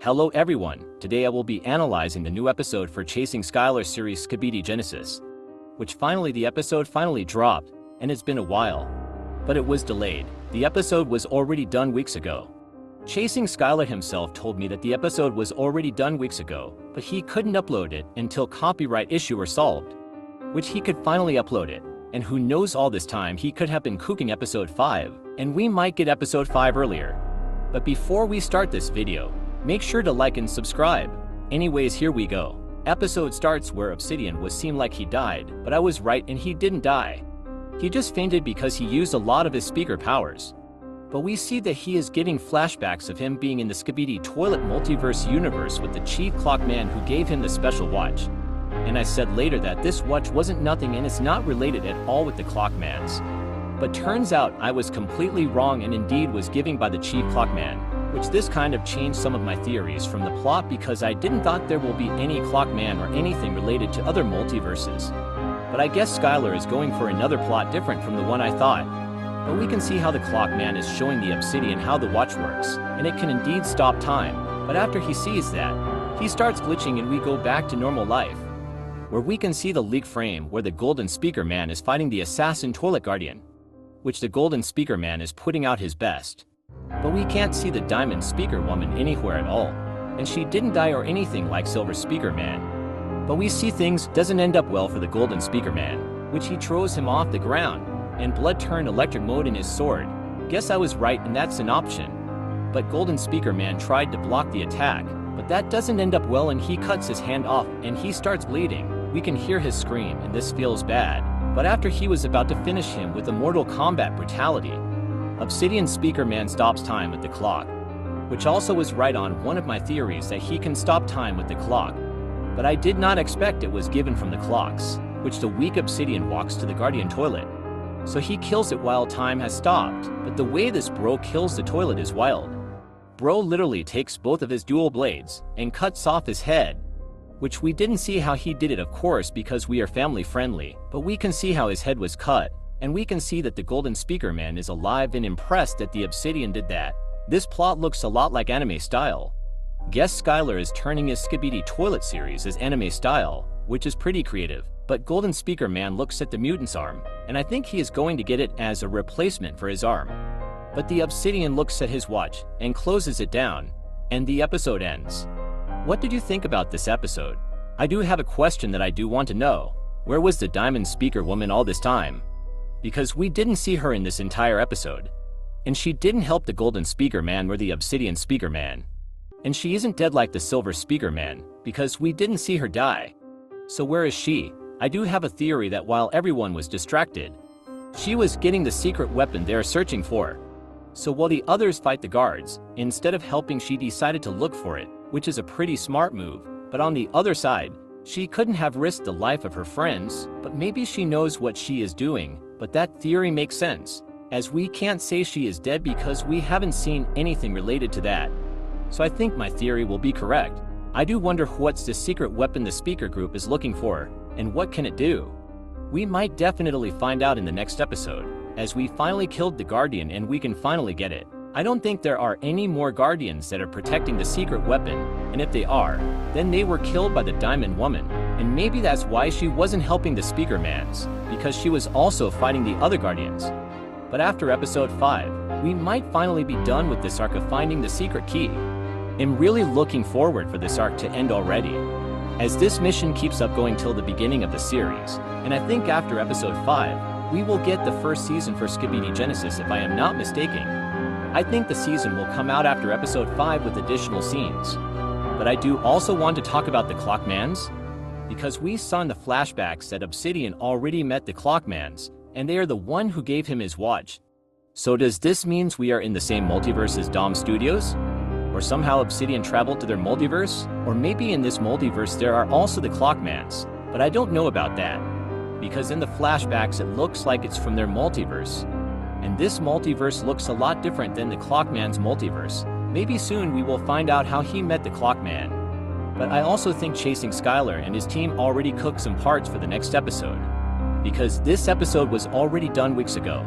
Hello everyone, today I will be analyzing the new episode for Chasing Skylar series Skibidi Genesis, which the episode finally dropped, and it's been a while. But it was delayed. The episode was already done weeks ago. Chasing Skylar himself told me that the episode was already done weeks ago, but he couldn't upload it until copyright issue were solved, which he could finally upload it. And who knows, all this time he could have been cooking episode 5, and we might get episode 5 earlier. But before we start this video, make sure to like and subscribe. Anyways, here we go. Episode starts where Obsidian seemed like he died, but I was right and he didn't die. He just fainted because he used a lot of his speaker powers. But we see that he is getting flashbacks of him being in the Skibidi toilet multiverse universe with the chief clock man who gave him the special watch. And I said later that this watch wasn't nothing and it's not related at all with the clockmans. But turns out I was completely wrong and indeed was given by the chief clockman, which this kind of changed some of my theories from the plot because I didn't thought there will be any clockman or anything related to other multiverses. But I guess Skylar is going for another plot different from the one I thought. But we can see how the clockman is showing the Obsidian how the watch works, and it can indeed stop time. But after he sees that, he starts glitching and we go back to normal life, where we can see the leak frame where the golden speaker man is fighting the assassin toilet guardian, which the golden speaker man is putting out his best. But we can't see the diamond speaker woman anywhere at all, and she didn't die or anything like silver speaker man. But we see things doesn't end up well for the golden speaker man, which he throws him off the ground, and blood turned electric mode in his sword. Guess I was right and that's an option. But golden speaker man tried to block the attack, but that doesn't end up well and he cuts his hand off and he starts bleeding. We can hear his scream and this feels bad. But after he was about to finish him with a Mortal Kombat brutality, Obsidian speaker man stops time with the clock, which also was right on one of my theories that he can stop time with the clock. But I did not expect it was given from the clocks, which the weak Obsidian walks to the guardian toilet. So he kills it while time has stopped, but the way this bro kills the toilet is wild. Bro literally takes both of his dual blades and cuts off his head, which we didn't see how he did it, of course, because we are family friendly, but we can see how his head was cut, and we can see that the golden speaker man is alive and impressed that the Obsidian did that. This plot looks a lot like anime style. Guess Skylar is turning his Skibidi toilet series as anime style, which is pretty creative. But golden speaker man looks at the mutant's arm, and I think he is going to get it as a replacement for his arm. But the Obsidian looks at his watch and closes it down, and the episode ends. What did you think about this episode? I do have a question that I do want to know. Where was the diamond speaker woman all this time? Because we didn't see her in this entire episode. And she didn't help the golden speaker man or the Obsidian speaker man. And she isn't dead like the silver speaker man, because we didn't see her die. So where is she? I do have a theory that while everyone was distracted, she was getting the secret weapon they're searching for. So while the others fight the guards, instead of helping she decided to look for it, which is a pretty smart move. But on the other side, she couldn't have risked the life of her friends, but maybe she knows what she is doing. But that theory makes sense, as we can't say she is dead because we haven't seen anything related to that. So I think my theory will be correct. I do wonder what's the secret weapon the speaker group is looking for, and what can it do? We might definitely find out in the next episode, as we finally killed the Guardian and we can finally get it. I don't think there are any more Guardians that are protecting the secret weapon, and if they are, then they were killed by the Diamond Woman, and maybe that's why she wasn't helping the Speaker Mans, because she was also fighting the other Guardians. But after episode 5, we might finally be done with this arc of finding the secret key. I'm really looking forward for this arc to end already, as this mission keeps up going till the beginning of the series, and I think after episode 5, we will get the first season for Skibidi Genesis if I am not mistaken. I think the season will come out after episode 5 with additional scenes. But I do also want to talk about the Clockmans, because we saw in the flashbacks that Obsidian already met the Clockmans, and they are the one who gave him his watch. So does this mean we are in the same multiverse as Dom Studios? Or somehow Obsidian traveled to their multiverse? Or maybe in this multiverse there are also the Clockmans, but I don't know about that. Because in the flashbacks it looks like it's from their multiverse. And this multiverse looks a lot different than the Clockman's multiverse. Maybe soon we will find out how he met the Clockman. But I also think Chasing Skylar and his team already cooked some parts for the next episode. Because this episode was already done weeks ago.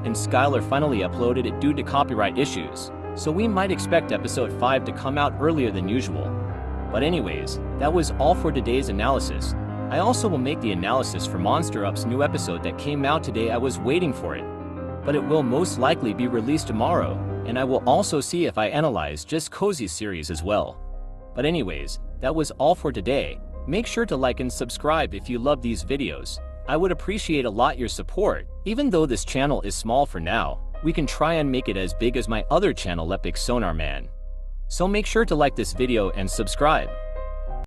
And Skylar finally uploaded it due to copyright issues. so we might expect episode 5 to come out earlier than usual. But anyways, that was all for today's analysis. I also will make the analysis for Monster Up's new episode that came out today. I was waiting for it, but it will most likely be released tomorrow, and I will also see if I analyze Just Cozy's series as well. But anyways, that was all for today. Make sure to like and subscribe if you love these videos. I would appreciate a lot your support. Even though this channel is small for now, we can try and make it as big as my other channel Epic Sonar Man. So make sure to like this video and subscribe.